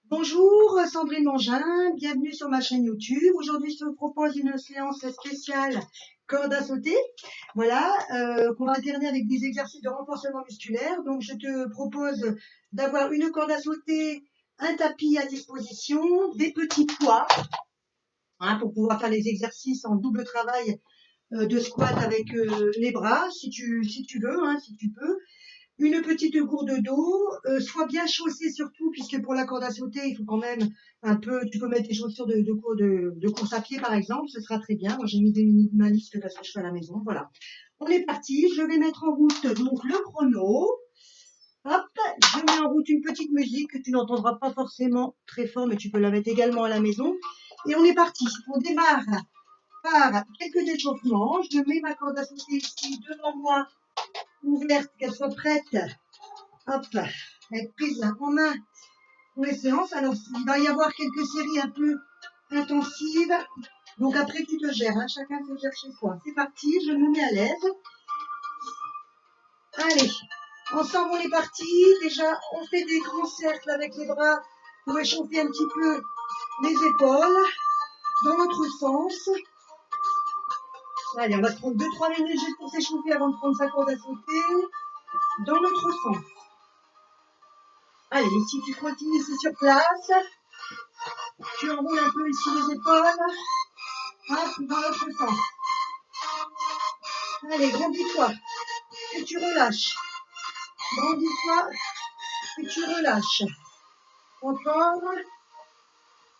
Bonjour, Sandrine Mangin, bienvenue sur ma chaîne YouTube. Aujourd'hui, je te propose une séance spéciale corde à sauter. Voilà, qu'on va alterner avec des exercices de renforcement musculaire. Donc, je te propose d'avoir une corde à sauter, un tapis à disposition, des petits poids, pour pouvoir faire les exercices en double travail de squat avec les bras, si tu veux, si tu peux. Une petite gourde d'eau, sois bien chaussée surtout, puisque pour la corde à sauter, il faut quand même un peu, tu peux mettre des chaussures de course à pied par exemple, ce sera très bien. Moi j'ai mis des minimalistes parce que je fais à la maison, voilà. On est parti, je vais mettre en route donc le chrono. Hop, je mets en route une petite musique que tu n'entendras pas forcément très fort, mais tu peux la mettre également à la maison. Et on est parti, on démarre par quelques échauffements. Je mets ma corde à sauter ici devant moi, ouverte, qu'elle soit prête. Hop, être prise en main pour les séances. Alors, il va y avoir quelques séries un peu intensives. Donc après, tu te gères, chacun se gère chez soi. C'est parti, je me mets à l'aise. Allez, ensemble, on est parti. Déjà, on fait des grands cercles avec les bras pour échauffer un petit peu les épaules dans l'autre sens. Allez, on va se prendre 2-3 minutes juste pour s'échauffer avant de prendre sa corde à sauter dans l'autre sens. Allez, ici, tu continues ici sur place. Tu enroules un peu ici les épaules. Hop, dans l'autre sens. Allez, grandis-toi. Et tu relâches. Grandis-toi. Et tu relâches. Encore.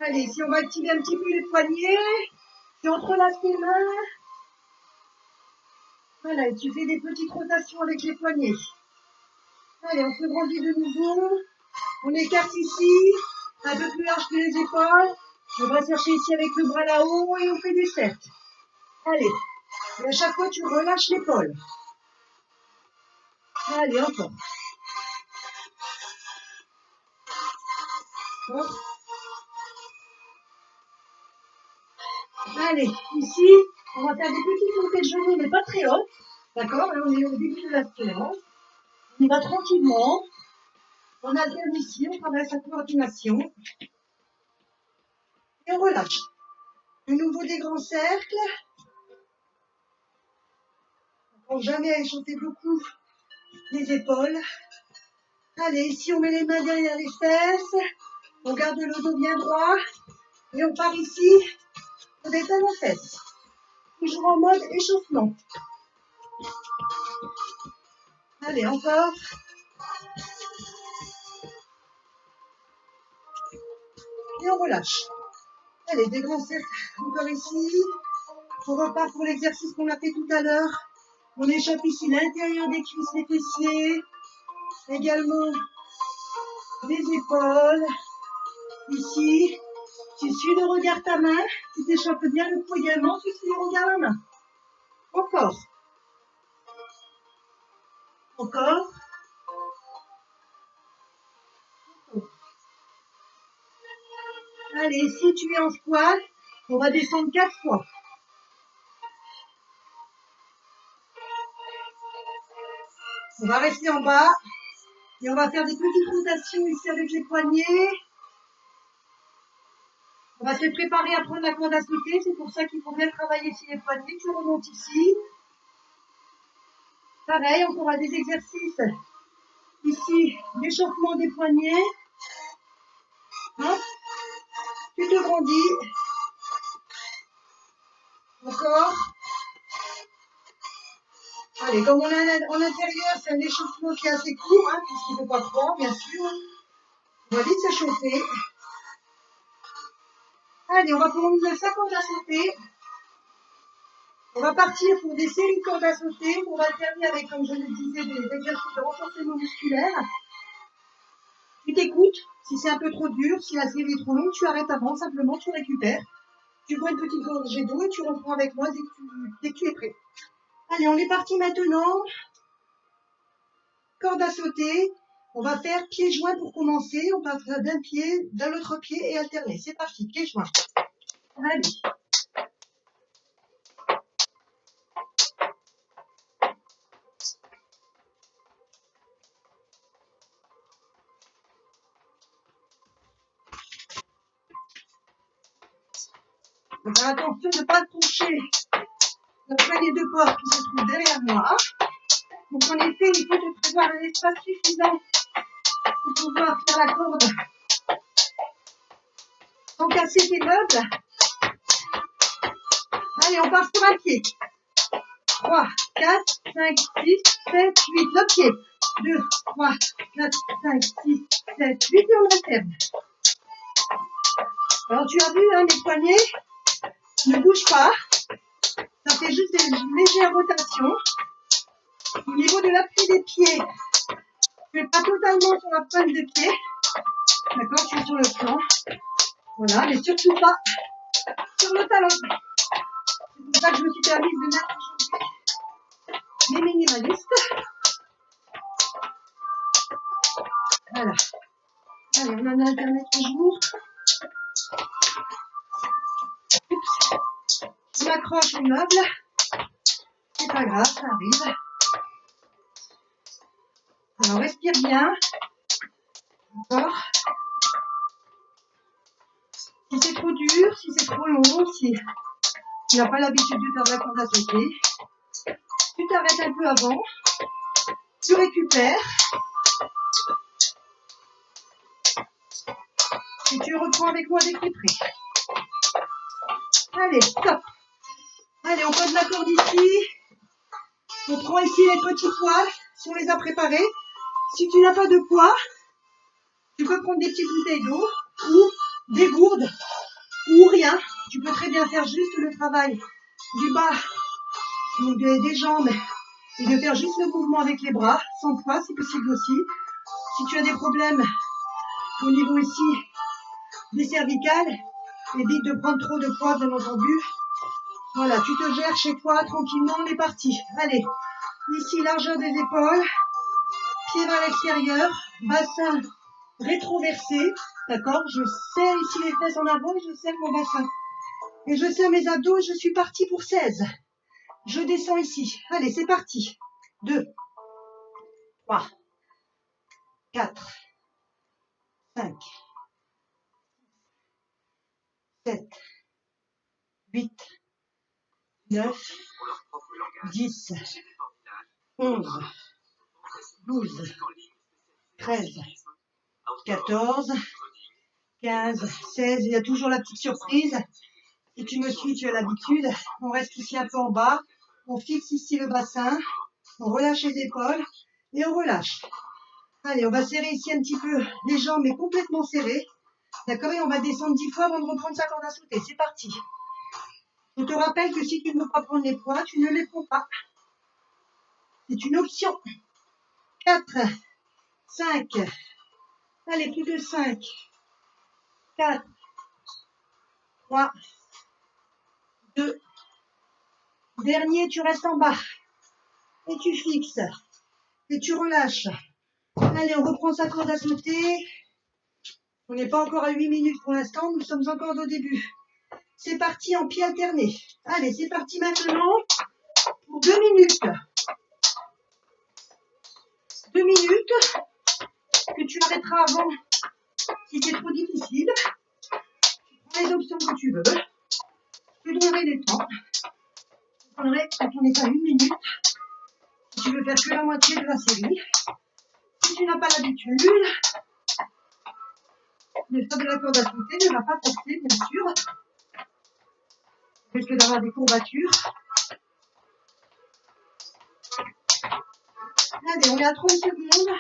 Allez, ici, on va activer un petit peu les poignets. Tu entrelaces tes mains. Voilà, et tu fais des petites rotations avec les poignets. Allez, on se grandit de nouveau. On écarte ici, un peu plus large que les épaules. On va chercher ici avec le bras là-haut et on fait des cercles. Allez, et à chaque fois, tu relâches l'épaule. Allez, encore. Hop. Allez, ici, on va faire des petites montées de genoux, mais pas très hautes. D'accord? Là, on est au début de la séance. On y va tranquillement. On alterne ici, on travaille sa coordination. Et on relâche. De nouveau des grands cercles. Pour jamais échauffer beaucoup les épaules. Allez, ici, on met les mains derrière les fesses. On garde le dos bien droit. Et on part ici. On détend nos fesses. Toujours en mode échauffement. Allez, encore. Et on relâche. Allez, des grands cercles. Encore ici. On repart pour l'exercice qu'on a fait tout à l'heure. On échauffe ici l'intérieur des cuisses, les fessiers. Également les épaules. Ici. Tu suis le regard ta main. Tu t'échauffes bien le cou également. Tu suis le regard la main. Encore. Encore. Allez, si tu es en squat, on va descendre 4 fois. On va rester en bas. Et on va faire des petites rotations ici avec les poignets. On va se préparer à prendre la corde à sauter. C'est pour ça qu'il faut bien travailler ici les poignets. Tu remontes ici. Pareil, on fera des exercices. Ici, l'échauffement des poignets. Hop. Tu te grandis. Encore. Allez, comme on est en intérieur, c'est un échauffement qui est assez court, puisqu'il ne fait pas froid, bien sûr. On va vite s'échauffer. Allez, on va prendre sa corde à sauter. On va partir pour des séries de cordes à sauter. On va alterner avec, comme je le disais, des exercices de renforcement musculaire. Tu t'écoutes. Si c'est un peu trop dur, si la série est trop longue, tu arrêtes avant. Simplement, tu récupères. Tu bois une petite gorgée d'eau et tu reprends avec moi dès que tu es prêt. Allez, on est parti maintenant. Corde à sauter. On va faire pieds joints pour commencer. On passe d'un pied, d'un autre pied et alterner. C'est parti, pieds joints. Allez. faut faire attention de ne pas toucher la poignée de porte qui se trouve derrière moi. Donc en effet, il faut te prévoir un espace suffisant pour pouvoir faire la corde sans casser tes meubles. Allez, on part sur un pied. 3, 4, 5, 6, 7, 8. L'autre pied. 2, 3, 4, 5, 6, 7, 8 et on alterne. Alors tu as vu, hein, les poignets ne bougent pas. Ça fait juste des légères rotations. Au niveau de l'appui des pieds, tu n'es pas totalement sur la pointe de pied. D'accord, tu es sur le flanc. Voilà, mais surtout pas sur le talon. C'est pour ça que je me suis permise de mettre aujourd'hui les minimalistes. Voilà. Allez, on en a alterné toujours. Oups. Je m'accroche au meuble. C'est pas grave, ça arrive. Alors, respire bien. Encore. Si c'est trop dur, si c'est trop long, si tu n'as pas l'habitude de faire de la corde à sauter, tu t'arrêtes un peu avant, tu récupères et tu reprends avec moi dès que tu es prêt. Allez, stop. Allez, on pose la corde ici. On prend ici les petits poids si on les a préparés. Si tu n'as pas de poids, tu peux prendre des petites bouteilles d'eau ou des gourdes ou rien. Tu peux très bien faire juste le travail du bas ou des jambes et de faire juste le mouvement avec les bras, sans poids si possible aussi. Si tu as des problèmes au niveau ici des cervicales, évite de prendre trop de poids bien entendu. Voilà, tu te gères chez toi tranquillement, on est parti. Allez, ici largeur des épaules, pieds vers l'extérieur, bassin rétroversé, d'accord? Je serre ici les fesses en avant et je serre mon bassin. Et je serre mes abdos et je suis partie pour 16. Je descends ici. Allez, c'est parti. 2, 3, 4, 5, 7, 8, 9, 10, 11, 12, 13, 14, 15, 16. Il y a toujours la petite surprise. Si tu me suis, tu as l'habitude. On reste ici un peu en bas. On fixe ici le bassin. On relâche les épaules et on relâche. Allez, on va serrer ici un petit peu les jambes, mais complètement serrées. D'accord? Et on va descendre 10 fois avant de reprendre sa corde à sauter. C'est parti. Je te rappelle que si tu ne veux pas prendre les poids, tu ne les prends pas. C'est une option. 4, 5. Allez, plus que 5. 4, 3, 2. Dernier, tu restes en bas. Et tu fixes. Et tu relâches. Allez, on reprend sa corde à sauter. On n'est pas encore à 8 minutes pour l'instant. Nous sommes encore au début. C'est parti en pied alterné. Allez, c'est parti maintenant pour 2 minutes. 2 minutes que tu arrêteras avant si c'est trop difficile. Tu prends les options que tu veux. Je te donnerai des temps. Je te donnerai quand on est à 1 minute. Si tu veux faire que la moitié de la série. Si tu n'as pas l'habitude de faire de la corde à sauter, ne va pas forcer, bien sûr. Tu risques d'avoir des courbatures. Allez, on est à 30 secondes.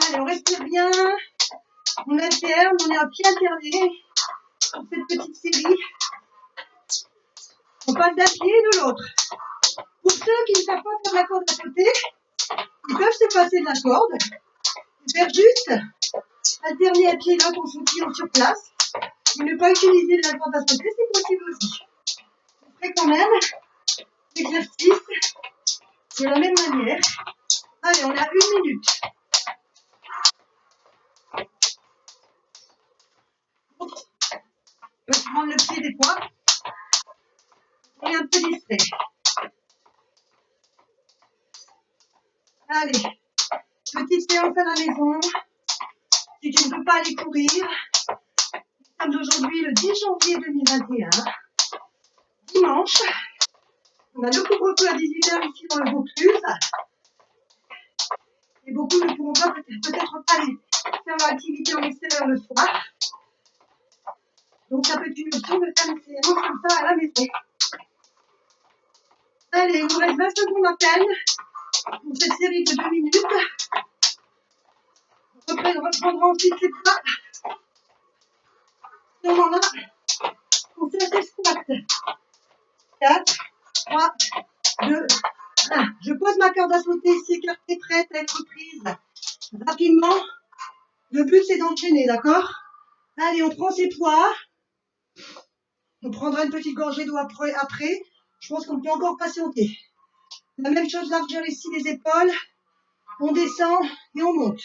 Allez, on respire bien. On alterne, on est à pied alterné pour cette petite série. On passe d'un pied et de l'autre. Pour ceux qui ne savent pas faire la corde à sauter, ils peuvent se passer de la corde et faire juste alterner un pied et l'autre en sautillant sur place. Et ne pas utiliser la corde à sauter, c'est possible aussi. On ferait quand même l'exercice de la même manière. Allez, on a 1 minute. On peut prendre le pied des fois. On est un peu distrait. Allez, petite séance à la maison. Si tu ne peux pas aller courir, sommes aujourd'hui le 10 janvier 2021, dimanche. On a le couvre-feu à 18h ici dans le Vaucluse. Et beaucoup ne pourront pas peut-être pas aller faire leur activité en extérieur le soir. Donc ça peut être une option de faire une séance comme ça à la maison. Allez, il nous reste 20 secondes à peine pour cette série de 2 minutes. On reprendra ensuite les bras. À ce moment-là, on fait un squat. 4, 3, 2, 1. Je pose ma corde à sauter ici, écartée, prête à être prise rapidement. Le but, c'est d'enchaîner, d'accord? Allez, on prend ses poids. On prendra une petite gorgée d'eau après. Je pense qu'on peut encore patienter. La même chose, largeur ici des épaules. On descend et on monte.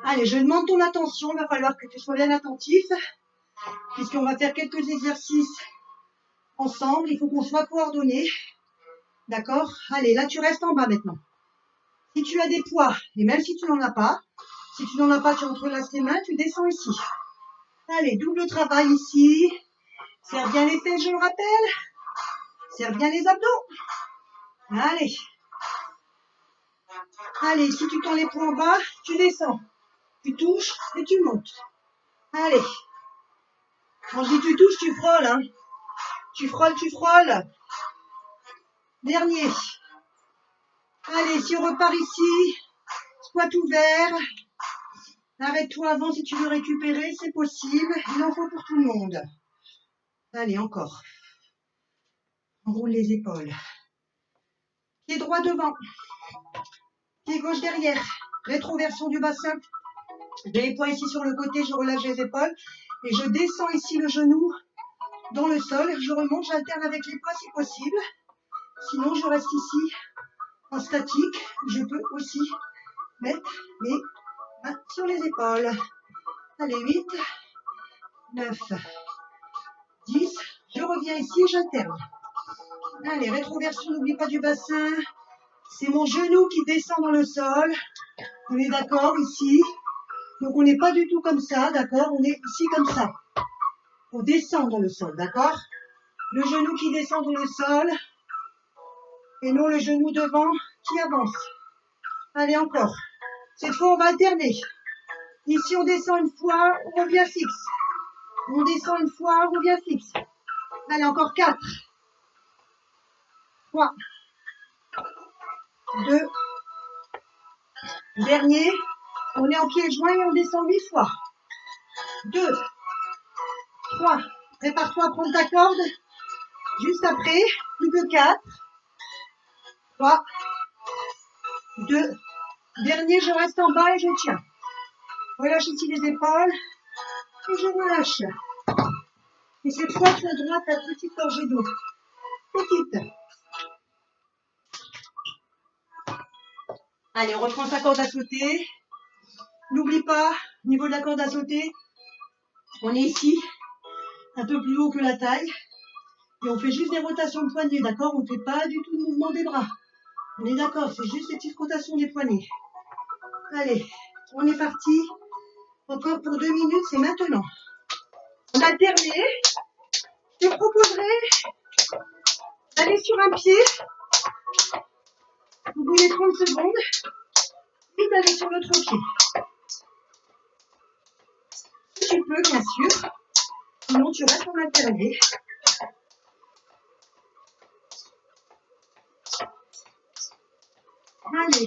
Allez, je demande ton attention. Il va falloir que tu sois bien attentif, puisqu'on va faire quelques exercices ensemble. Il faut qu'on soit coordonnés. D'accord? Allez, là, tu restes en bas maintenant. Si tu as des poids, et même si tu n'en as pas, tu entrelaces les mains, tu descends ici. Allez, double travail ici. Serre bien les fesses, je le rappelle. Serre bien les abdos. Allez. Allez, si tu tends les poings en bas, tu descends. Tu touches et tu montes. Allez. Quand je dis tu touches, tu frôles. Hein. Tu frôles. Dernier. Allez, si on repart ici, squat ouvert. Arrête-toi avant si tu veux récupérer, c'est possible. Il en faut pour tout le monde. Allez, encore. On roule les épaules. Pied droit devant. Pied gauche derrière. Rétroversion du bassin. J'ai les poings ici sur le côté, je relâche les épaules. Et je descends ici le genou dans le sol. Je remonte, j'alterne avec les poids si possible. Sinon, je reste ici en statique. Je peux aussi mettre mes mains sur les épaules. Allez, 8, 9, 10. Je reviens ici, j'alterne. Allez, rétroversion, n'oublie pas du bassin. C'est mon genou qui descend dans le sol. On est d'accord ici. Donc on n'est pas du tout comme ça, d'accord? On est ici comme ça. On descend dans le sol, d'accord? Le genou qui descend dans le sol. Et non le genou devant qui avance. Allez, encore. Cette fois, on va alterner. Ici, on descend une fois, on revient fixe. On descend une fois, on revient fixe. Allez, encore 4. 3. 2. Dernier. On est en pied joint et on descend 8 fois. 2. 3. Prépare-toi à prendre ta corde. Juste après, plus que 4. 3. 2. Dernier, je reste en bas et je tiens. Relâche ici les épaules. Et je relâche. Et cette fois, tu as droit à ta petite gorgée d'eau. Petite. Allez, on reprend sa corde à sauter. N'oublie pas, au niveau de la corde à sauter, on est ici, un peu plus haut que la taille. Et on fait juste des rotations de poignets, d'accord? On ne fait pas du tout le mouvement des bras. On est d'accord, c'est juste des petites rotations des poignets. Allez, on est parti. Encore pour 2 minutes, c'est maintenant. On a terminé. Je te proposerai d'aller sur un pied. Vous voulez 30 secondes. Puis d'aller sur l'autre pied. Si tu peux, bien sûr. Sinon, tu restes en alterné. Allez.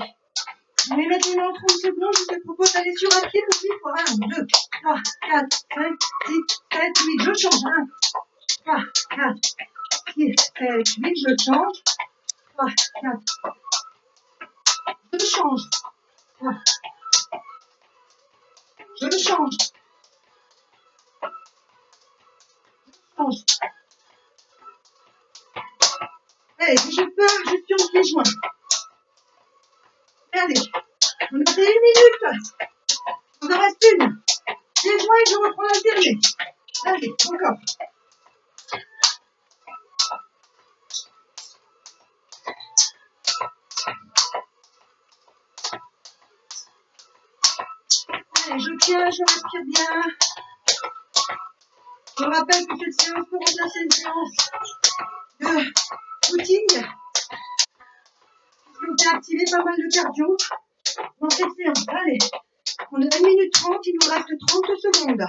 On est maintenant 30 secondes. Je te propose d'aller sur un pied pour 8 fois. 1, 2, 3, 4, 5, 6, 7, 8. Je change. 1, 3, 4, 6, 7, 8. Je change. 3, 4. Je change. 3. Je change. Change. Allez, si je peux, je suis en pied joint. Allez, on a fait 1 minute. On en reste une. Pied joint et je reprends l'alterné. Allez, encore. Allez, je tiens, je respire bien. Je rappelle que cette séance peut remplacer une séance de footing. On peut activer pas mal de cardio dans cette séance. Allez, on est à 1 minute 30, il nous reste 30 secondes.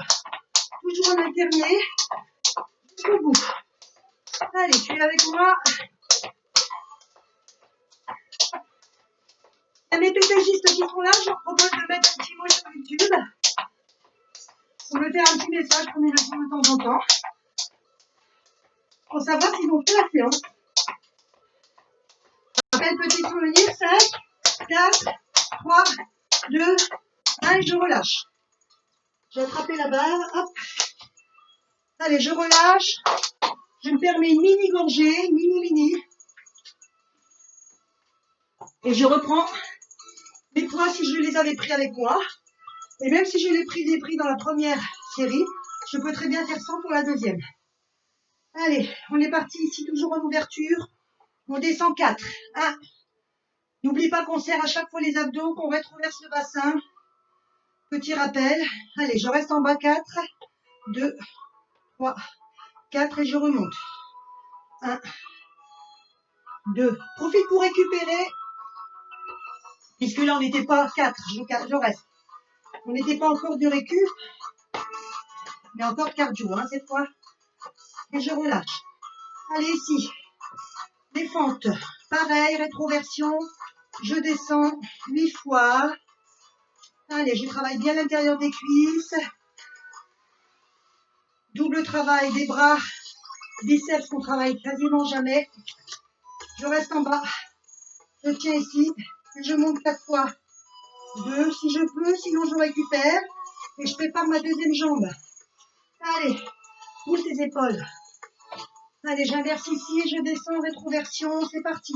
Toujours en alterné jusqu'au bout. Allez, tu es avec moi. Les méthodologistes qui sont là, je vous propose de mettre un petit mot sur YouTube. On me faire un petit message qu'on est là de temps en temps pour savoir s'ils ont fait la séance. Je rappelle, petit souvenir, 5, 4, 3, 2, 1 et je relâche. Je vais attraper la barre, hop. Allez, je relâche. Je me permets une mini gorgée, mini. Et je reprends mes poids si je les avais pris avec moi. Et même si je les ai pris dans la première série, je peux très bien faire 100 pour la deuxième. Allez, on est parti ici, toujours en ouverture. On descend 4. 1. N'oublie pas qu'on serre à chaque fois les abdos, qu'on rétroverse le bassin. Petit rappel. Allez, je reste en bas 4. 2, 3, 4 et je remonte. 1, 2. Profite pour récupérer. Puisque là, on n'était pas à 4. Je reste. On n'était pas encore de récup. Mais encore de cardio, hein, cette fois. Et je relâche. Allez, ici. Les fentes. Pareil, rétroversion. Je descends 8 fois. Allez, je travaille bien l'intérieur des cuisses. Double travail des bras, biceps qu'on travaille quasiment jamais. Je reste en bas. Je tiens ici. Et je monte 4 fois. 2 si je peux, sinon je récupère. Et je prépare ma deuxième jambe. Allez, pousse les épaules. Allez, j'inverse ici et je descends, rétroversion. C'est parti.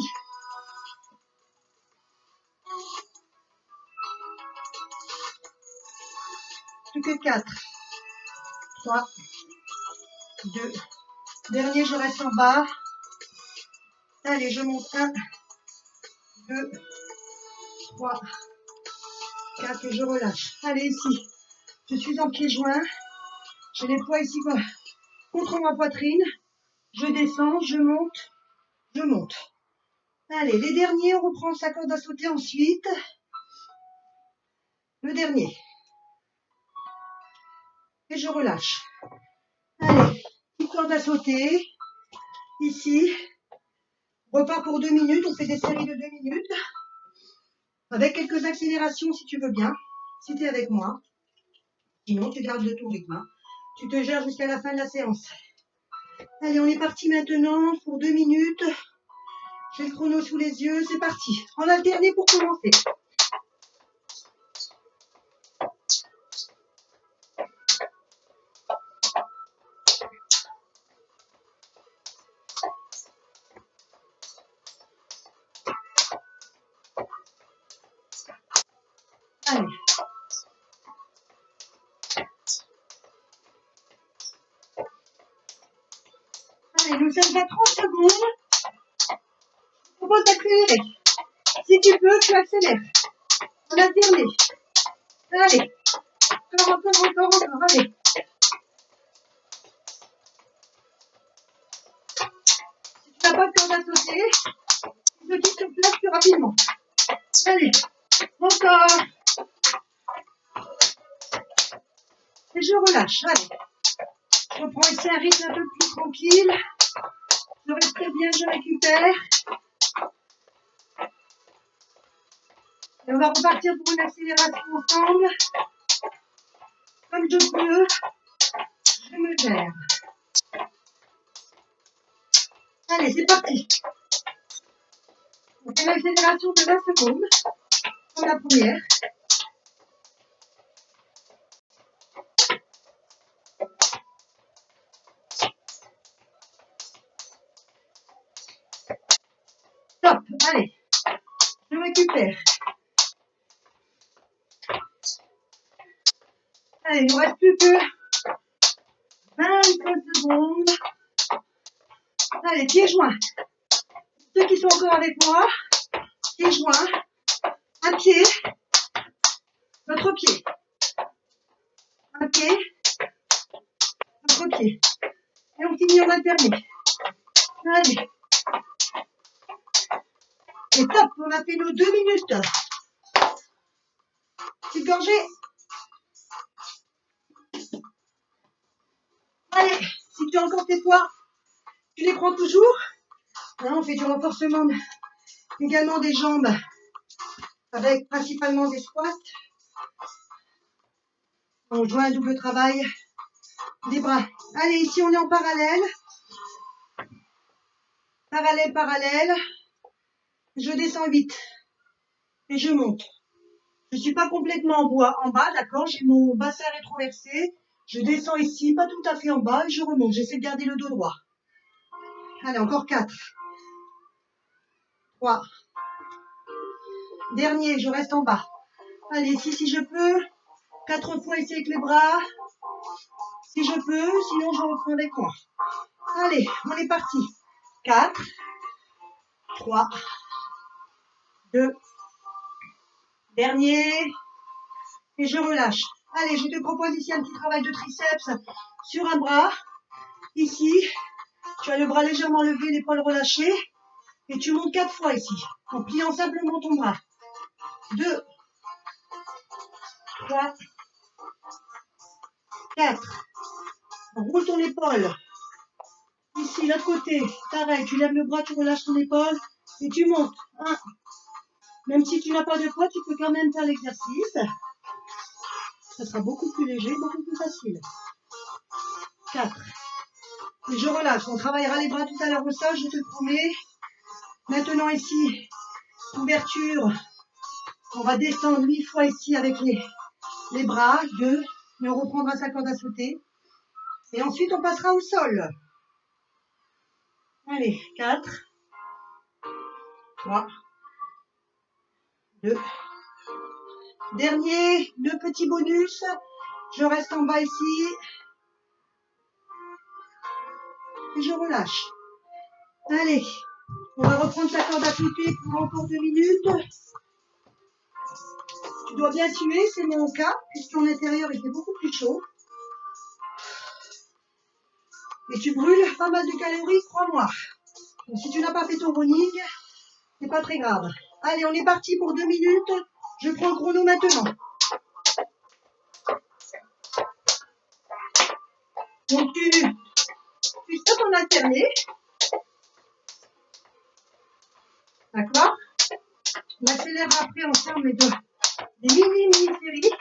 Plus que 4. 3, 2. Dernier, je reste en bas. Allez, je monte 1, 2, 3, 4 et je relâche. Allez, ici. Je suis en pieds joints. J'ai les poids ici contre ma poitrine. Je descends, je monte. Allez, les derniers, on reprend sa corde à sauter ensuite. Le dernier. Et je relâche. Allez, petite corde à sauter. Ici. On repart pour 2 minutes. On fait des séries de 2 minutes. Avec quelques accélérations si tu veux bien. Si tu es avec moi. Sinon, tu gardes le ton rythme. Hein. Tu te gères jusqu'à la fin de la séance. Allez, on est parti maintenant pour 2 minutes. J'ai le chrono sous les yeux. C'est parti. En alterné pour commencer. Allez. Allez, nous sommes à 30 secondes. Je propose d'accélérer. Si tu peux, tu accélères. On alterne. Allez. Encore. Allez. Si tu n'as pas de corde à sauter, tu te quittes sur place plus rapidement. Allez. Encore. Et je relâche. Allez. Je reprends ici un rythme un peu plus tranquille. Je respire bien, je récupère. Et on va repartir pour une accélération ensemble. Comme je peux, je me gère. Allez, c'est parti. On fait l'accélération de 20 secondes. Comme la première. Stop. Allez. Je récupère. Allez, il ne reste plus que 25 secondes. Allez, pieds joints. Ceux qui sont encore avec moi, pieds joints. Un pied, l'autre pied. Un pied, l'autre pied. Allez. Et on finit en alterné. Allez. Et top, on a fait nos 2 minutes. Petite gorgée. Allez, si tu as encore tes poids, tu les prends toujours. Là, on fait du renforcement également des jambes avec principalement des squats. On joint un double travail des bras. Allez, ici on est en parallèle. Parallèle, parallèle. Je descends 8 et je monte. Je ne suis pas complètement en bas, d'accord? J'ai mon bassin rétroversé. Je descends ici, pas tout à fait en bas, et je remonte. J'essaie de garder le dos droit. Allez, encore 4. 3. Dernier, je reste en bas. Allez, ici, si je peux. 4 fois ici avec les bras. Si je peux, sinon je reprends avec moi. Allez, on est parti. 4. 3. 2. Dernier. Et je relâche. Allez, je te propose ici un petit travail de triceps sur un bras. Ici, tu as le bras légèrement levé, l'épaule relâchée. Et tu montes 4 fois ici, en pliant simplement ton bras. 2, 3, 4. Roule ton épaule. Ici, l'autre côté, pareil, tu lèves le bras, tu relâches ton épaule et tu montes. 1. Même si tu n'as pas de poids, tu peux quand même faire l'exercice. Ça sera beaucoup plus léger, beaucoup plus facile. 4. Et je relâche. On travaillera les bras tout à l'heure au sol, je te le promets. Maintenant ici, ouverture. On va descendre 8 fois ici avec les bras. 2. Et on reprendra sa corde à sauter. Et ensuite, on passera au sol. Allez, 4. 3. 2. Dernier, 2 petits bonus. Je reste en bas ici. Et je relâche. Allez, on va reprendre sa corde à sauter pour encore 2 minutes. Tu dois bien suer, c'est mon cas, puisqu'en intérieur il fait beaucoup plus chaud. Et tu brûles pas mal de calories, crois-moi. Donc si tu n'as pas fait ton running, c'est pas très grave. Allez, on est parti pour 2 minutes. Je prends le chrono maintenant. Donc tu sautes en alterné. D'accord? On accélère après ensemble des mini-séries.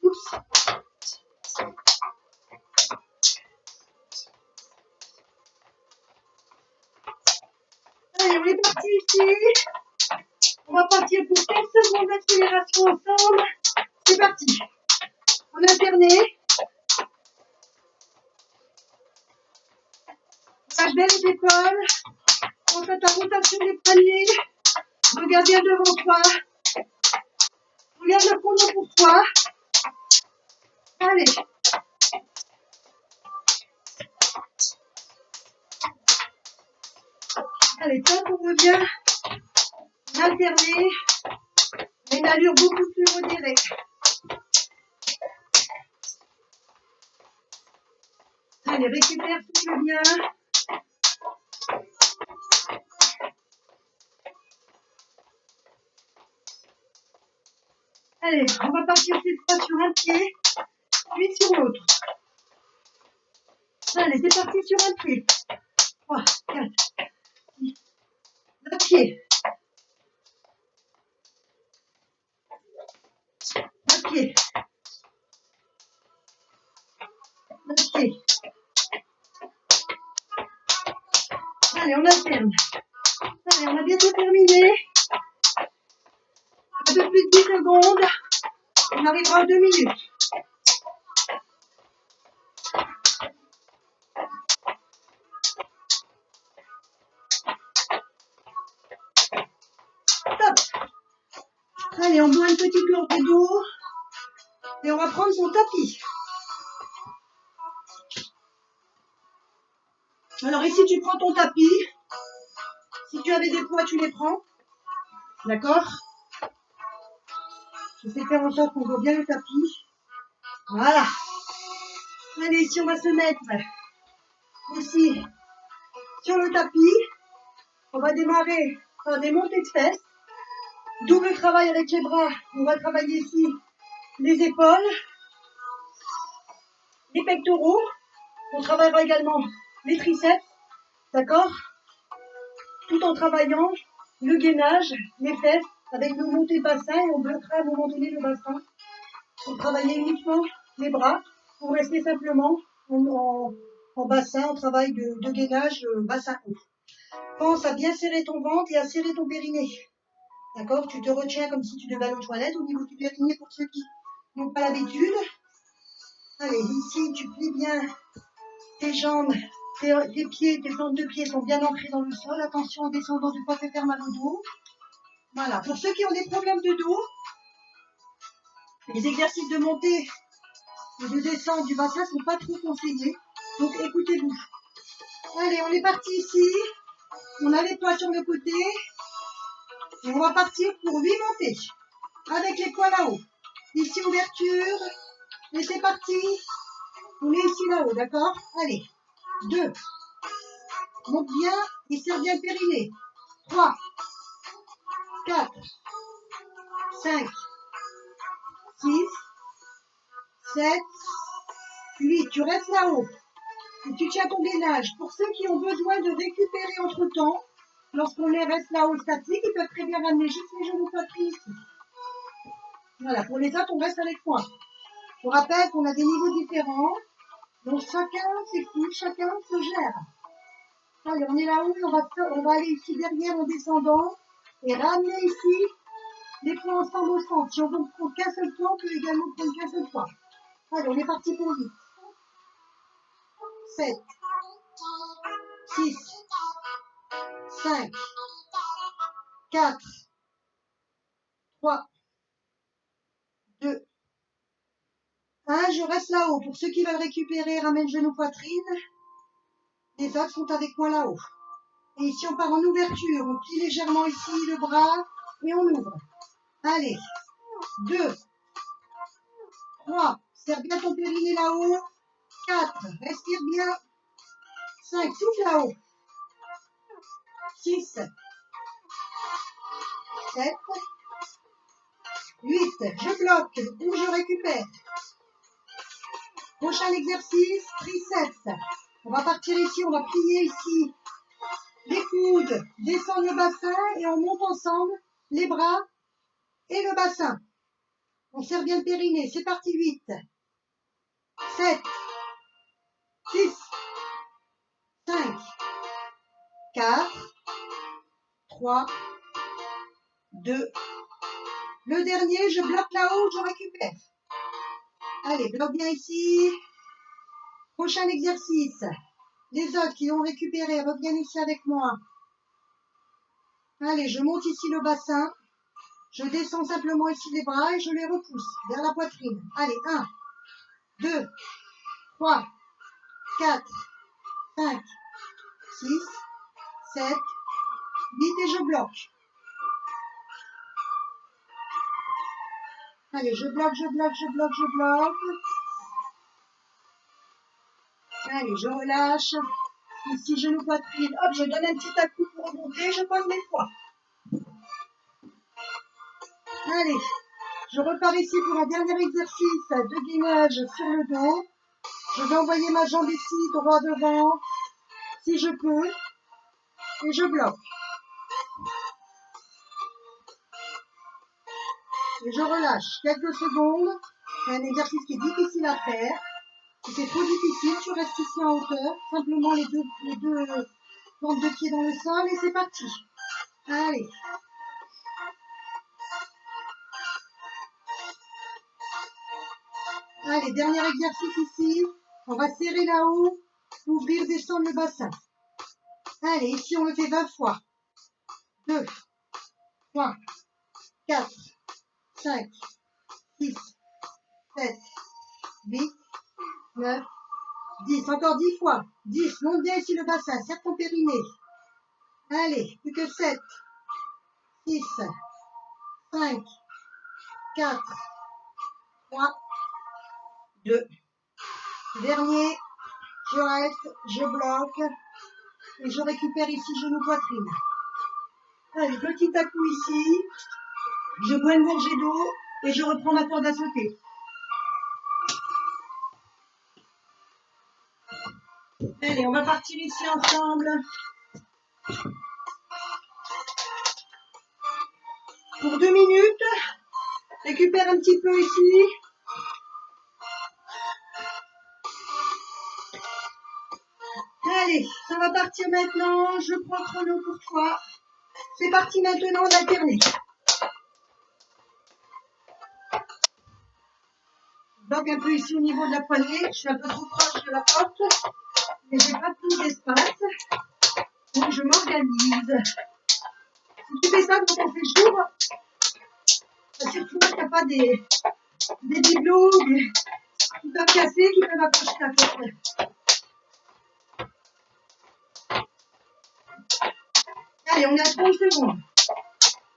Oups. Allez, on est parti ici. On va partir pour 15 secondes d'accélération ensemble. C'est parti. On alterné. La belle épaules. On fait ta rotation des poignets. Regarde bien devant toi. Regarde le chrono pour toi. Allez. Allez, top, on revient. Alterné. Une allure beaucoup plus modérée. Allez, récupère, souffle bien. Allez, on va partir cette fois sur un pied, puis sur l'autre. Allez, c'est parti sur un pied. 3, 4, 6. Un pied. Un pied. Un pied. Allez, on alterne. Allez, on a bientôt terminé. Un peu plus de 10 secondes. On arrivera à 2 minutes. Top. Allez, on boit une petite gorgée d'eau. Et on va prendre son tapis. Alors ici, tu prends ton tapis. Si tu avais des poids, tu les prends. D'accord? Je vais faire en sorte qu'on voit bien le tapis. Voilà. Allez, ici, on va se mettre ici sur le tapis. On va démarrer par des montées de fesses. Double travail avec les bras. On va travailler ici les épaules, les pectoraux. On travaillera également les triceps, d'accord? Tout en travaillant le gainage, les fesses, avec nos montées de bassin. Et on bloquera à un moment donné le bassin pour travailler uniquement les bras, pour rester simplement en bassin, en travail de gainage bassin haut. Pense à bien serrer ton ventre et à serrer ton périnée. D'accord? Tu te retiens comme si tu devais aller aux toilettes au niveau du périnée pour ceux qui n'ont pas l'habitude. Allez, ici, tu plies bien tes jambes, tes pieds, tes plantes de pied sont bien ancrées dans le sol. Attention en descendant de ne pas te faire mal au dos. Voilà. Pour ceux qui ont des problèmes de dos, les exercices de montée et de descente du bassin ne sont pas trop conseillés. Donc écoutez-vous. Allez, on est parti ici. On a les poids sur le côté. Et on va partir pour 8 montées. Avec les poids là-haut. Ici, ouverture. Et c'est parti. On est ici là-haut, d'accord? Allez. 2. Monte bien et serre bien le périnée. 3. 4. 5. 6. 7. 8. Tu restes là-haut. Et tu tiens ton gainage. Pour ceux qui ont besoin de récupérer entre temps, lorsqu'on les reste là-haut statique, ils peuvent très bien ramener juste les genoux poitrine ici. Voilà, pour les autres, on reste avec moi. Je vous rappelle qu'on a des niveaux différents. Donc chacun s'écoute, chacun se gère. Allez, on est là-haut, on va aller ici derrière en descendant et ramener ici les points ensemble au centre. Si on ne prend qu'un seul point, on peut également prendre qu'un seul point. Allez, on est parti pour 8. 7. 6. 5. 4. 3. 2. 1. Je reste là-haut. Pour ceux qui veulent récupérer, ramène genou poitrine. Les autres sont avec moi là-haut. Et ici, on part en ouverture. On plie légèrement ici le bras et on ouvre. Allez. 2. 3. Serre bien ton périnée là-haut. 4. Respire bien. 5. Souffle là-haut. 6. 7. 8. Je bloque ou je récupère. Prochain exercice, triceps. On va partir ici, on va plier ici les coudes, descendre le bassin et on monte ensemble les bras et le bassin. On serre bien le périnée. C'est parti, 8. 7. 6. 5. 4. 3. 2. Le dernier, je bloque là-haut, je récupère. Allez, bloque bien ici. Prochain exercice. Les autres qui ont récupéré reviennent ici avec moi. Allez, je monte ici le bassin. Je descends simplement ici les bras et je les repousse vers la poitrine. Allez, 1, 2, 3, 4, 5, 6, 7, 8 et je bloque. Allez, je bloque, je bloque, je bloque, je bloque. Allez, je relâche. Ici, genou poitrine. Hop, je donne un petit à-coup pour remonter. Je pose mes poids. Allez, je repars ici pour un dernier exercice de gainage sur le dos. Je vais envoyer ma jambe ici, droit devant, si je peux. Et je bloque. Et je relâche quelques secondes. C'est un exercice qui est difficile à faire. Si c'est trop difficile, tu restes ici en hauteur. Simplement les deux plantes de pied dans le sol et c'est parti. Allez. Allez, dernier exercice ici. On va serrer là-haut, ouvrir, descendre le bassin. Allez, ici on le fait 20 fois. 2, 3, 4, 5, 6, 7, 8, 9, 10. Encore 10 fois. 10. Monte bien ici le bassin. Serre ton périnée. Allez, plus que 7, 6, 5, 4, 3, 2, Dernier, je reste, je bloque et je récupère ici genou poitrine. Allez, petit à coup ici, je bois une gorgée d'eau et je reprends ma corde à sauter. Allez, on va partir ici ensemble. Pour 2 minutes, récupère un petit peu ici. Allez, ça va partir maintenant. Je prends le chrono pour toi. C'est parti maintenant, on alterne. Donc un peu ici au niveau de la poignée. Je suis un peu trop proche de la porte, mais j'ai pas plus d'espace. Donc je m'organise. Si tu fais ça quand on fait jour, assure-toi qu'il n'y a pas des bibelots qui peuvent casser, qui peuvent approcher la porte. Allez, on est à 30 secondes.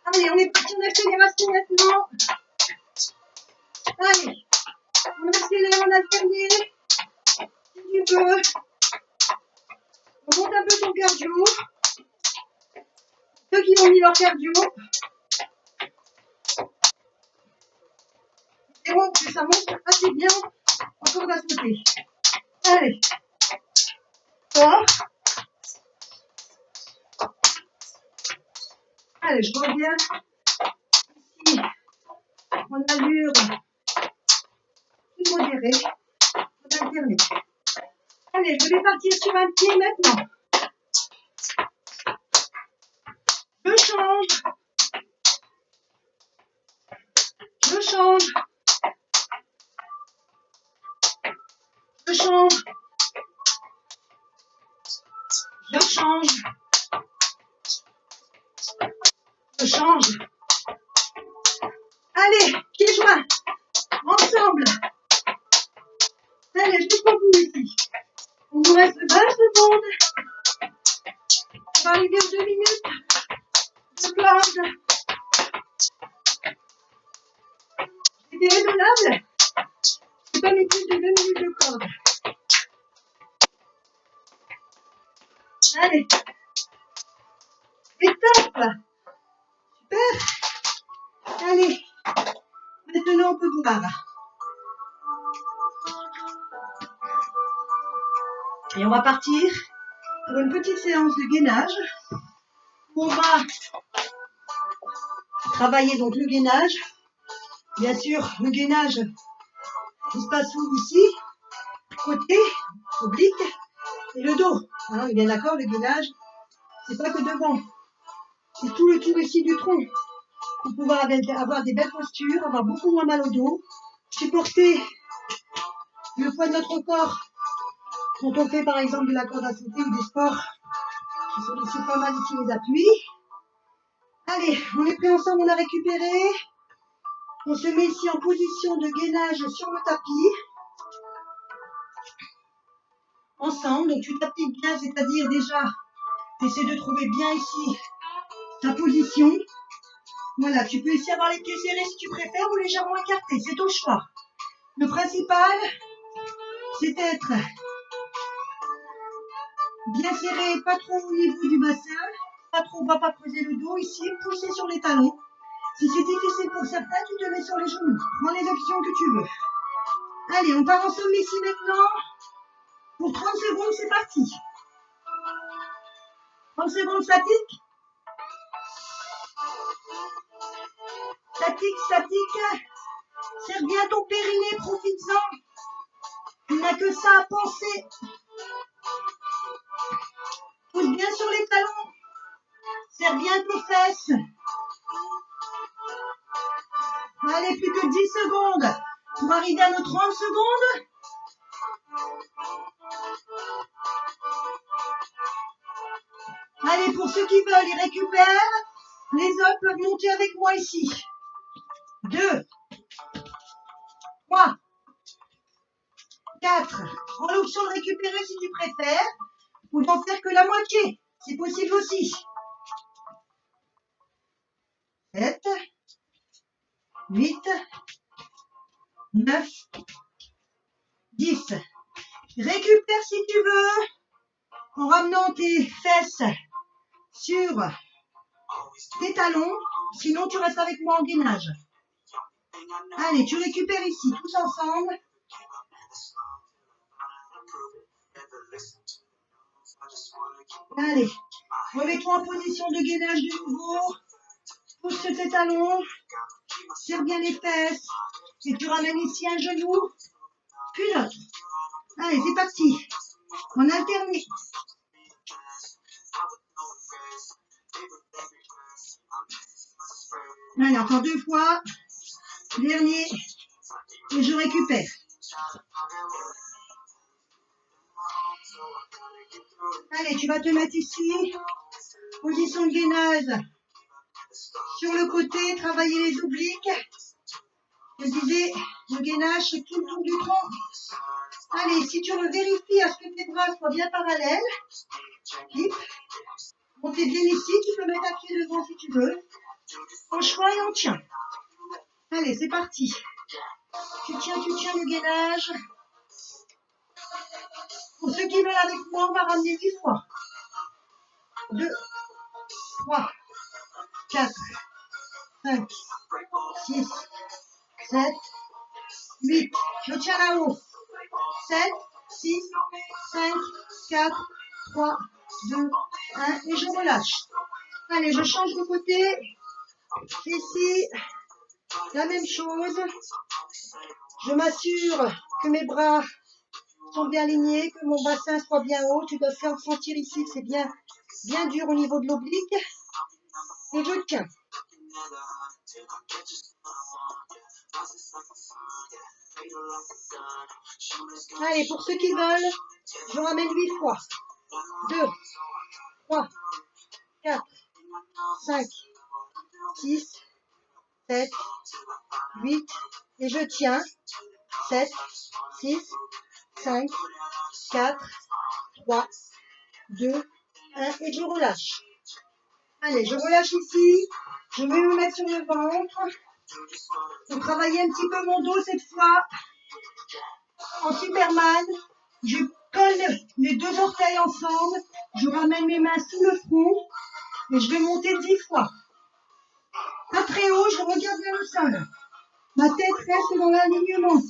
Allez, on est parti en accélération maintenant. Allez, on accélère, on alterne. Si tu peux, on monte un peu ton cardio. Ceux qui ont mis leur cardio, c'est bon, que ça monte assez bien encore d'un sauter. Allez, fort. Allez, je reviens ici en allure plus modérée, on alterne. Allez, je vais partir sur un pied maintenant. Je change, je change, je change, je change, je change. Allez, pieds joints, ensemble. Allez, jusqu'au bout ici. Il nous reste 20 secondes. On va arriver aux 2 minutes. Je plonge. C'était raisonnable. C'est pas mis plus de 2 minutes de corde. Allez. Et top. Super. Allez. Maintenant, on peut boire. Et on va partir pour une petite séance de gainage. On va travailler donc le gainage. Bien sûr, le gainage, il se passe où ici, côté, oblique, et le dos. Hein, on est bien d'accord, le gainage, c'est pas que devant. C'est tout le tour ici du tronc. Pour pouvoir avoir des belles postures, avoir beaucoup moins mal au dos, supporter le poids de notre corps quand on fait par exemple de la corde à sauter ou des sports qui sollicitent pas mal ici les appuis. Allez, on est prêt ensemble, on a récupéré. On se met ici en position de gainage sur le tapis. Ensemble, donc tu t'appliques bien, c'est-à-dire déjà, tu essaies de trouver bien ici ta position. Voilà, tu peux ici avoir les pieds serrés si tu préfères ou légèrement écartés, c'est ton choix. Le principal, c'est d'être bien serré, pas trop au niveau du bassin, pas trop, on va pas creuser le dos ici, pousser sur les talons. Si c'est difficile pour certains, tu te mets sur les genoux. Prends les options que tu veux. Allez, on part ensemble ici maintenant. Pour 30 secondes, c'est parti. 30 secondes statique. Statique, statique. Serre bien ton périnée, profites-en. Tu n'as que ça à penser. Pousse bien sur les talons. Serre bien tes fesses. Allez, plus que 10 secondes pour arriver à nos 30 secondes. Allez, pour ceux qui veulent, ils récupèrent. Les autres peuvent monter avec moi ici. 2, 3, 4. Prends l'option de récupérer si tu préfères. Ou d'en faire que la moitié. C'est possible aussi. 7, 8, 9, 10. Récupère si tu veux en ramenant tes fesses sur tes talons. Sinon, tu restes avec moi en gainage. Allez, tu récupères ici, tous ensemble. Allez, remets-toi en position de gainage de nouveau. Pousse tes talons. Serre bien les fesses. Et tu ramènes ici un genou, puis l'autre. Allez, c'est parti. On alterne. Allez, encore 2 fois. Dernier. Et je récupère. Allez, tu vas te mettre ici. Position de gainage. Sur le côté, travailler les obliques. Je disais, le gainage, c'est tout le tour du tronc. Allez, si tu vérifies à ce que tes bras soient bien parallèles, clip. Montez bien ici, tu peux mettre un pied devant si tu veux. En choix et on tient. Allez, c'est parti. Tu tiens le gainage. Pour ceux qui veulent avec moi, on va ramener 10 fois. 2, 3, 4, 5, 6, 7, 8. Je tiens là-haut. 7, 6, 5, 4, 3, 2, 1. Et je relâche. Allez, je change de côté. Ici, la même chose. Je m'assure que mes bras sont bien alignés, que mon bassin soit bien haut. Tu dois faire sentir ici que c'est bien dur au niveau de l'oblique. Et je tiens. Allez, pour ceux qui veulent, je ramène 8 fois. 2, 3, 4, 5, 6, 7, 8. Et je tiens. 7, 6, 5, 4, 3, 2, 1. Et je relâche. Allez, je relâche ici. Je vais me mettre sur le ventre. Pour travailler un petit peu mon dos cette fois. En Superman, je colle les 2 orteils ensemble. Je ramène mes mains sous le front. Et je vais monter 10 fois. Pas très haut, je regarde vers le sol. Ma tête reste dans l'alignement.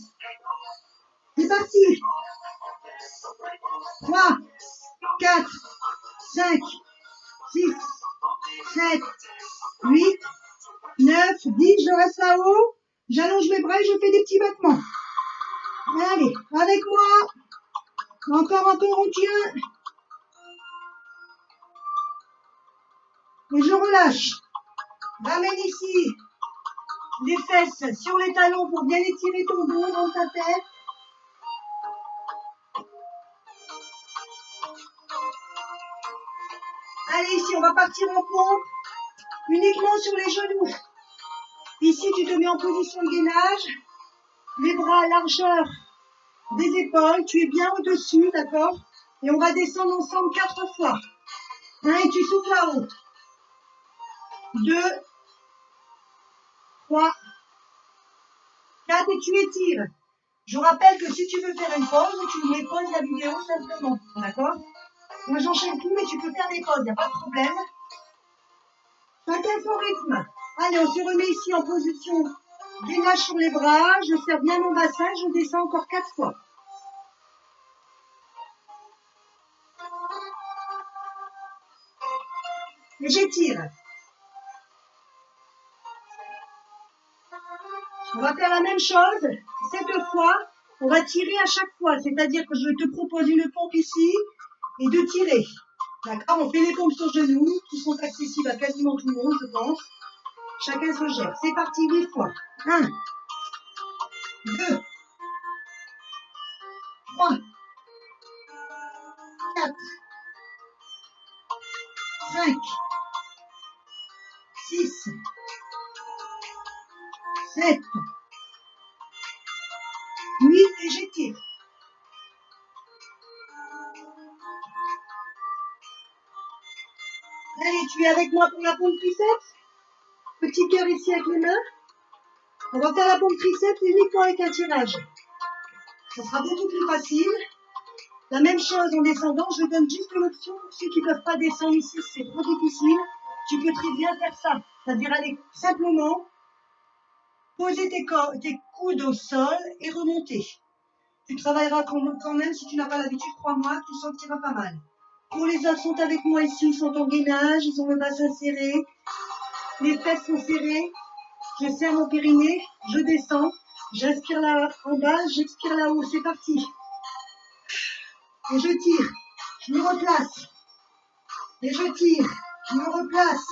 C'est parti. 3, 4, 5, 6, 7, 8, 9, 10. Je reste là-haut. J'allonge mes bras et je fais des petits battements. Allez, avec moi. Encore, on tient. Et je relâche. Ramène ici les fesses sur les talons pour bien étirer ton dos dans ta tête. Allez, ici, on va partir en pompe uniquement sur les genoux. Ici, tu te mets en position de gainage. Les bras à largeur des épaules. Tu es bien au-dessus, d'accord? Et on va descendre ensemble 4 fois. 1 et tu souffles là-haut. 2, 3, 4 et tu étires. Je rappelle que si tu veux faire une pause, tu mets pause la vidéo simplement, d'accord? Moi, j'enchaîne tout, mais tu peux faire des pauses, il n'y a pas de problème. Chacun son rythme. Allez, on se remet ici en position gainage sur les bras. Je serre bien mon bassin, je descends encore 4 fois. Et j'étire. On va faire la même chose, 7 fois. On va tirer à chaque fois, c'est-à-dire que je te propose une pompe ici et de tirer. D'accord? On fait les pompes sur genoux qui sont accessibles à quasiment tout le monde, je pense. Chacun se gère. C'est parti, 8 fois. 1, 2, 3, 4, 5, 6, 7, 8 et j'étire. Allez, tu es avec moi pour la pompe triceps. Petit cœur ici avec les mains. On va faire la pompe triceps uniquement avec un tirage. Ça sera beaucoup plus facile. La même chose en descendant, je donne juste l'option pour ceux qui ne peuvent pas descendre ici, c'est trop difficile. Tu peux très bien faire ça, c'est-à-dire aller simplement poser tes coudes au sol et remonter. Tu travailleras quand même, si tu n'as pas l'habitude, crois-moi, tu sentiras pas mal. Pour les autres sont avec moi ici, ils sont en gainage, ils ont le bassin serré, les fesses sont serrées, je serre mon périnée, je descends, j'inspire là en bas, j'expire là-haut, c'est parti. Et je tire, je me replace, et je tire, je me replace,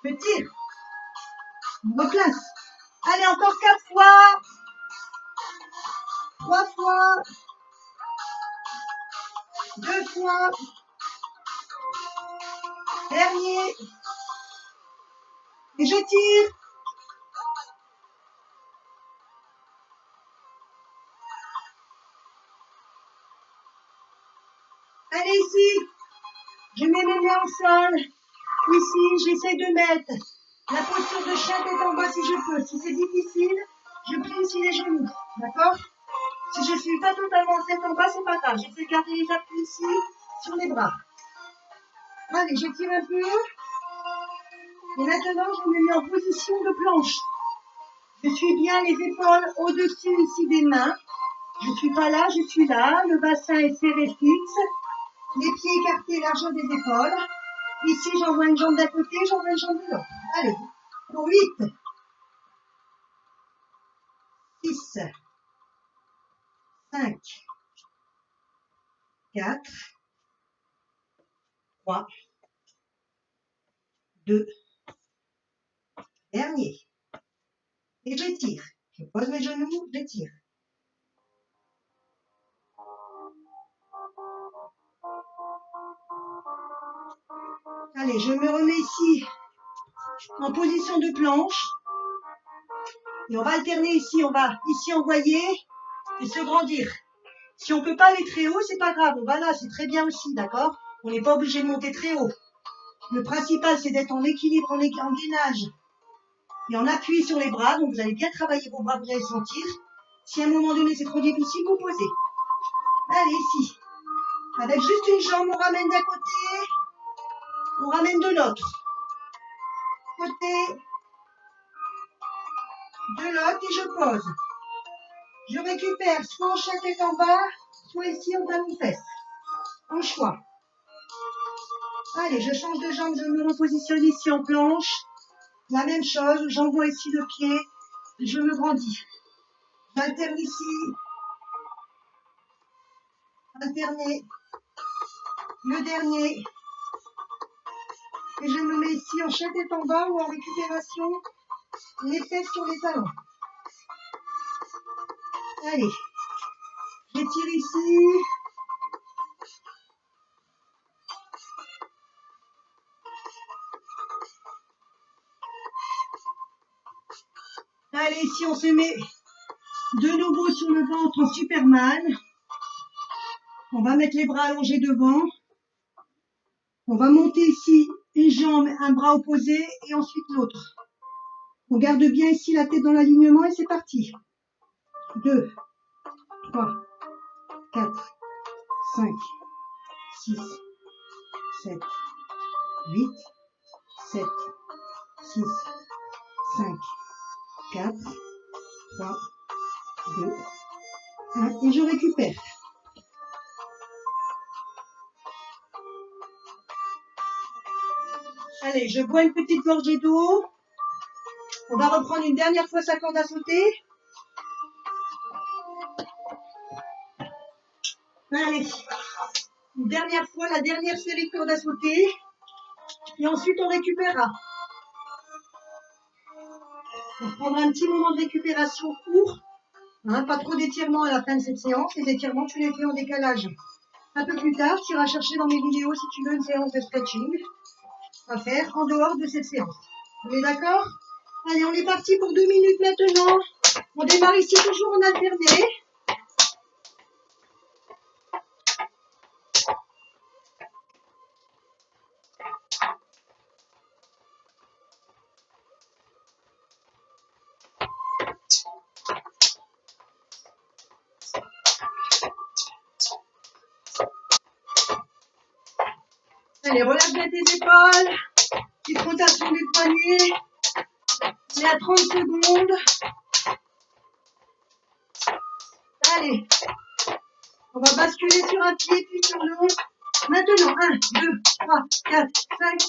je tire, je me replace. Allez, encore 4 fois, 3 fois, 2 fois, dernier, et je tire. Allez ici, je mets mes mains au sol. Ici, j'essaie de mettre la posture de chien tête en bas si je peux. Si c'est difficile, je plie ici les genoux. D'accord? Si je ne suis pas totalement tête en bas, c'est pas grave. J'essaie de garder les appuis ici sur les bras. Allez, je tire un peu. Et maintenant, je me mets en position de planche. Je suis bien les épaules au-dessus ici des mains. Je ne suis pas là, je suis là. Le bassin est serré fixe. Les pieds écartés, largeur des épaules. Ici, j'envoie une jambe d'un côté, j'envoie une jambe de l'autre. Allez, pour 8, 6, 5, 4, 3, 2, dernier. Et je tire. Je pose mes genoux, je tire. Allez, je me remets ici en position de planche. Et on va alterner ici. On va ici envoyer et se grandir. Si on ne peut pas aller très haut, c'est pas grave. On va là, c'est très bien aussi, d'accord? On n'est pas obligé de monter très haut. Le principal, c'est d'être en équilibre, en gainage. Et en appui sur les bras. Donc, vous allez bien travailler vos bras, vous allez sentir. Si à un moment donné, c'est trop difficile, vous posez. Allez, ici. Avec juste une jambe, on ramène d'un côté. On ramène de l'autre. Côté. De l'autre et je pose. Je récupère soit en chien tête en bas, soit ici en talon fesse. En choix. Allez, je change de jambe, je me repositionne ici en planche. La même chose, j'envoie ici le pied, je me grandis. J'alterne ici. Alterner. Le dernier. Et je me mets ici en chien tête en bas ou en récupération, les fesses sur les talons. Allez, j'étire ici. Allez, ici on se met de nouveau sur le ventre en Superman. On va mettre les bras allongés devant. On va monter ici une jambe, un bras opposé et ensuite l'autre. On garde bien ici la tête dans l'alignement et c'est parti. 2, 3, 4, 5, 6, 7, 8, 7, 6, 5, 4, 3, 2, 1 et je récupère. Allez, je bois une petite gorgée d'eau. On va reprendre une dernière fois sa corde à sauter. Allez, une dernière fois, la dernière série de cordes à sauter. Et ensuite, on récupérera. On prendra un petit moment de récupération court. Hein, pas trop d'étirements à la fin de cette séance. Les étirements, tu les fais en décalage. Un peu plus tard, tu iras chercher dans mes vidéos si tu veux une séance de stretching à faire en dehors de cette séance. On est d'accord? Allez, on est parti pour 2 minutes maintenant. On démarre ici toujours en alterné. Allez, relâche bien tes épaules. Petite rotation des poignets. On est à 30 secondes. Allez. On va basculer sur un pied puis sur l'autre. Maintenant, 1, 2, 3, 4, 5,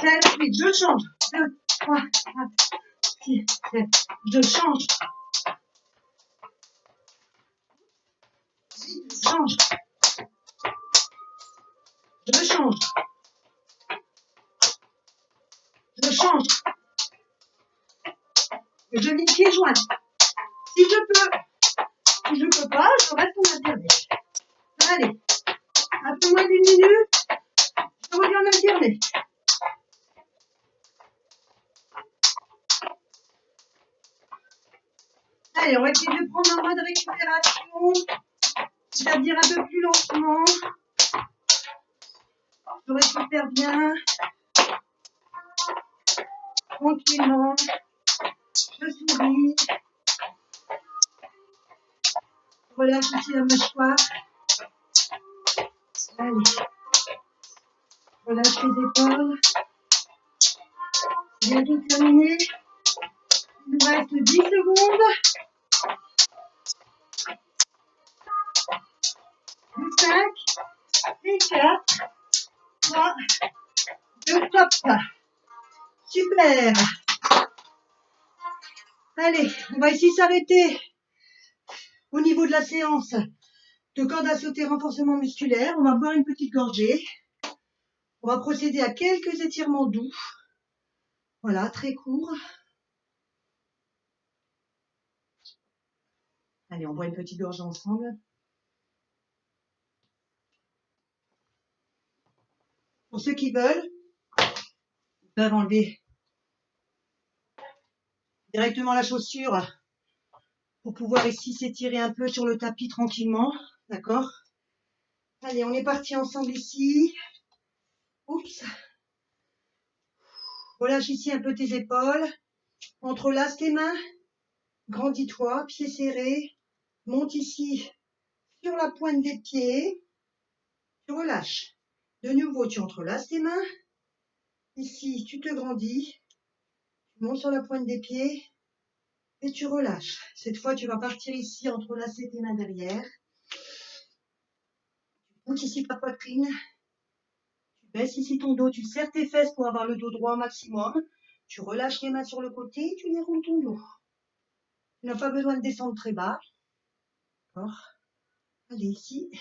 7, 8. Je change. 2, 3, 4, 6, 7. Je change. Je change. Je change. Je change. Je vis pieds joints. Si je peux. Si je peux pas, je reste en alternée. Allez. Un peu moins d'une minute. Je reviens en alternée. Allez, on va essayer de prendre un mode récupération. C'est-à-dire un peu plus lentement. Je récupère bien. Tranquillement. Je souris. Relâche aussi la mâchoire. Allez. Relâche les épaules. Bientôt terminé. Il nous reste 10 secondes. 5, et 4, 3, 2, top. Super. Allez, on va ici s'arrêter au niveau de la séance de corde à sauter renforcement musculaire. On va boire une petite gorgée. On va procéder à quelques étirements doux. Voilà, très courts. Allez, on boit une petite gorgée ensemble. Pour ceux qui veulent, ils peuvent enlever directement la chaussure pour pouvoir ici s'étirer un peu sur le tapis tranquillement. D'accord? Allez, on est parti ensemble ici. Oups. Relâche ici un peu tes épaules. Entrelace tes mains. Grandis-toi, pieds serrés. Monte ici sur la pointe des pieds. Tu relâches. De nouveau, tu entrelaces tes mains. Ici, tu te grandis. Tu montes sur la pointe des pieds. Et tu relâches. Cette fois, tu vas partir ici, entrelacer tes mains derrière. Tu montes ici ta poitrine. Tu baisses ici ton dos. Tu serres tes fesses pour avoir le dos droit au maximum. Tu relâches les mains sur le côté. Tu déroules ton dos. Tu n'as pas besoin de descendre très bas. D'accord? Allez, ici.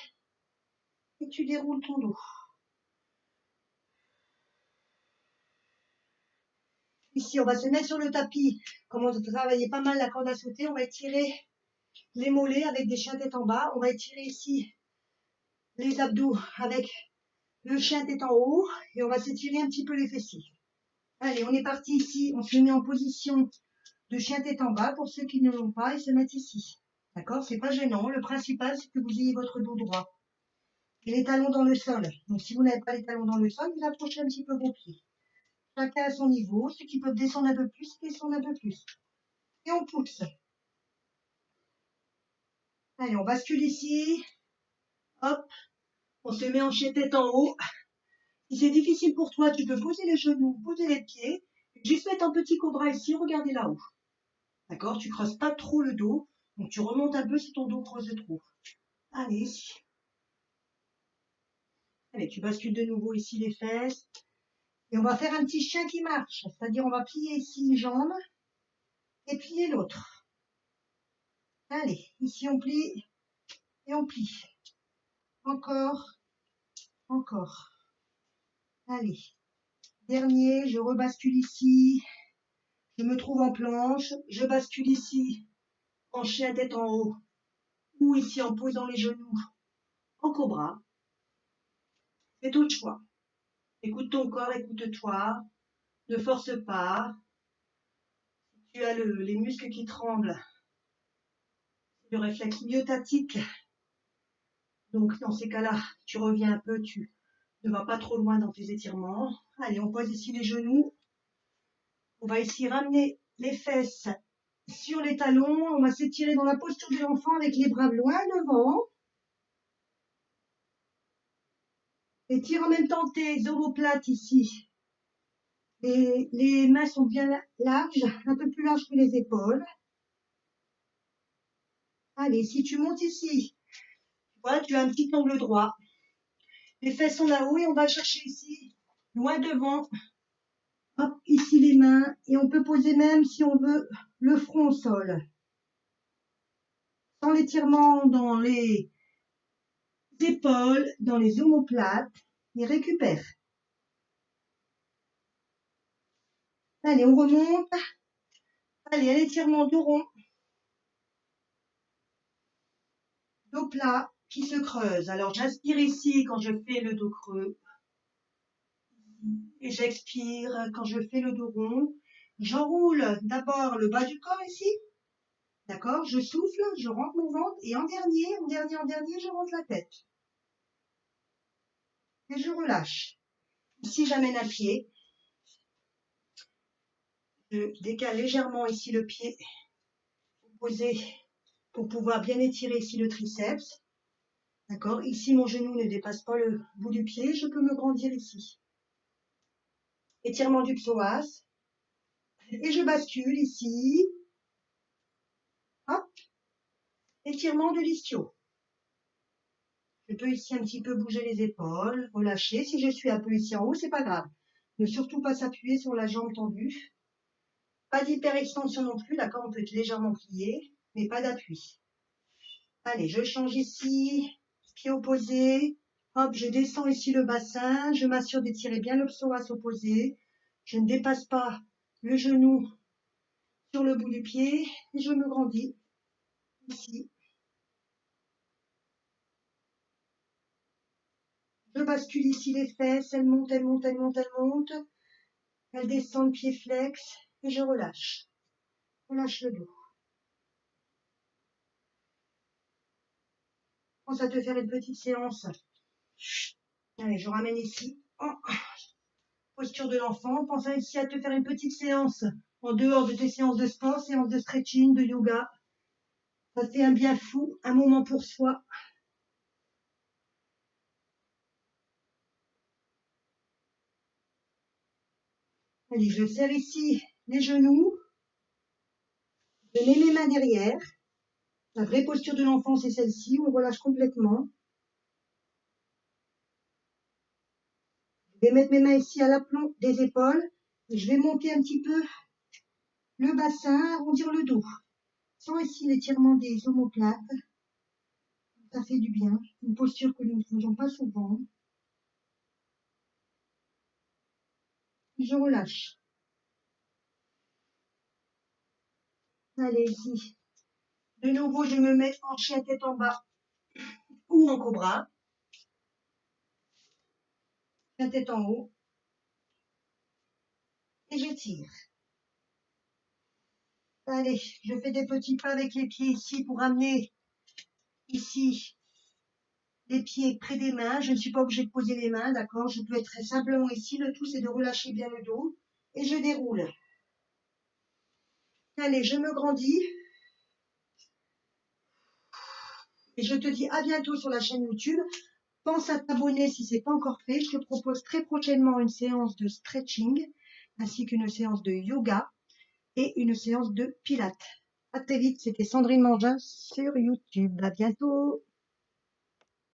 Et tu déroules ton dos. Ici, on va se mettre sur le tapis. Comme on travaillait pas mal la corde à sauter, on va étirer les mollets avec des chiens tête en bas. On va étirer ici les abdos avec le chien tête en haut. Et on va s'étirer un petit peu les fessiers. Allez, on est parti ici. On se met en position de chien tête en bas. Pour ceux qui ne l'ont pas, ils se mettent ici. D'accord? C'est pas gênant. Le principal, c'est que vous ayez votre dos droit. Et les talons dans le sol. Donc, si vous n'avez pas les talons dans le sol, vous approchez un petit peu vos pieds. Chacun à son niveau. Ceux qui peuvent descendre un peu plus, descendent un peu plus. Et on pousse. Allez, on bascule ici. Hop. On se met en chien tête en haut. Si c'est difficile pour toi, tu peux poser les genoux, poser les pieds. Juste mettre un petit cobra ici, regardez là-haut. D'accord? Tu creuses pas trop le dos. Donc tu remontes un peu si ton dos creuse trop. Allez, ici. Allez, tu bascules de nouveau ici les fesses. Et on va faire un petit chien qui marche. C'est-à-dire on va plier ici une jambe et plier l'autre. Allez, ici on plie et on plie. Encore, encore. Allez. Dernier, je rebascule ici. Je me trouve en planche. Je bascule ici en chien tête en haut. Ou ici en posant les genoux en cobra. C'est tout le choix. Écoute ton corps, écoute-toi. Ne force pas. Tu as les muscles qui tremblent. Le réflexe myotatique. Donc, dans ces cas-là, tu reviens un peu, tu ne vas pas trop loin dans tes étirements. Allez, on pose ici les genoux. On va ici ramener les fesses sur les talons. On va s'étirer dans la posture de l'enfant avec les bras loin devant. Étire en même temps tes omoplates ici. Les mains sont bien larges, un peu plus larges que les épaules. Allez, si tu montes ici, voilà, tu as un petit angle droit. Les fesses sont là-haut et on va chercher ici, loin devant. Hop, ici les mains. Et on peut poser même, si on veut, le front au sol. Sans l'étirement dans les épaules, dans les omoplates. Et récupère. Allez, on remonte. Allez, un étirement dos rond. Dos plat qui se creuse. Alors, j'inspire ici quand je fais le dos creux. Et j'expire quand je fais le dos rond. J'enroule d'abord le bas du corps ici. D'accord? Je souffle, je rentre mon ventre et en dernier, je rentre la tête. Et je relâche. Ici, j'amène un pied. Je décale légèrement ici le pied opposé pour pouvoir bien étirer ici le triceps. D'accord? Ici, mon genou ne dépasse pas le bout du pied. Je peux me grandir ici. Étirement du psoas. Et je bascule ici. Hop. Étirement de l'ischio. Je peux ici un petit peu bouger les épaules, relâcher. Si je suis un peu ici en haut, c'est pas grave. Ne surtout pas s'appuyer sur la jambe tendue. Pas d'hyperextension non plus, d'accord? On peut être légèrement plié, mais pas d'appui. Allez, je change ici, pied opposé. Hop, je descends ici le bassin. Je m'assure d'étirer bien le psoas opposé. Je ne dépasse pas le genou sur le bout du pied. Et je me grandis ici. Je bascule ici les fesses. Elles montent, elles montent, elles montent, elles montent. Elles descendent, pied flex. Et je relâche. Relâche le dos. Pense à te faire une petite séance. Allez, je ramène ici. Oh, posture de l'enfant. Pense ici à te faire une petite séance en dehors de tes séances de sport, séances de stretching, de yoga. Ça fait un bien fou, un moment pour soi. Allez, je serre ici les genoux. Je mets mes mains derrière. La vraie posture de l'enfant, c'est celle-ci, où on relâche complètement. Je vais mettre mes mains ici à l'aplomb des épaules. Et je vais monter un petit peu le bassin, arrondir le dos. Sans ici l'étirement des omoplates. Ça fait du bien. Une posture que nous ne faisons pas souvent. Je relâche. Allez, ici. De nouveau, je me mets en chien tête en bas ou en cobra. Chien tête en haut. Et j'étire. Allez, je fais des petits pas avec les pieds ici pour amener ici les pieds près des mains. Je ne suis pas obligée de poser les mains, d'accord? Je peux être simplement ici. Le tout, c'est de relâcher bien le dos. Et je déroule. Allez, je me grandis. Et je te dis à bientôt sur la chaîne YouTube. Pense à t'abonner si ce n'est pas encore fait. Je te propose très prochainement une séance de stretching ainsi qu'une séance de yoga et une séance de pilates. À très vite, c'était Sandrine Mangin sur YouTube. À bientôt.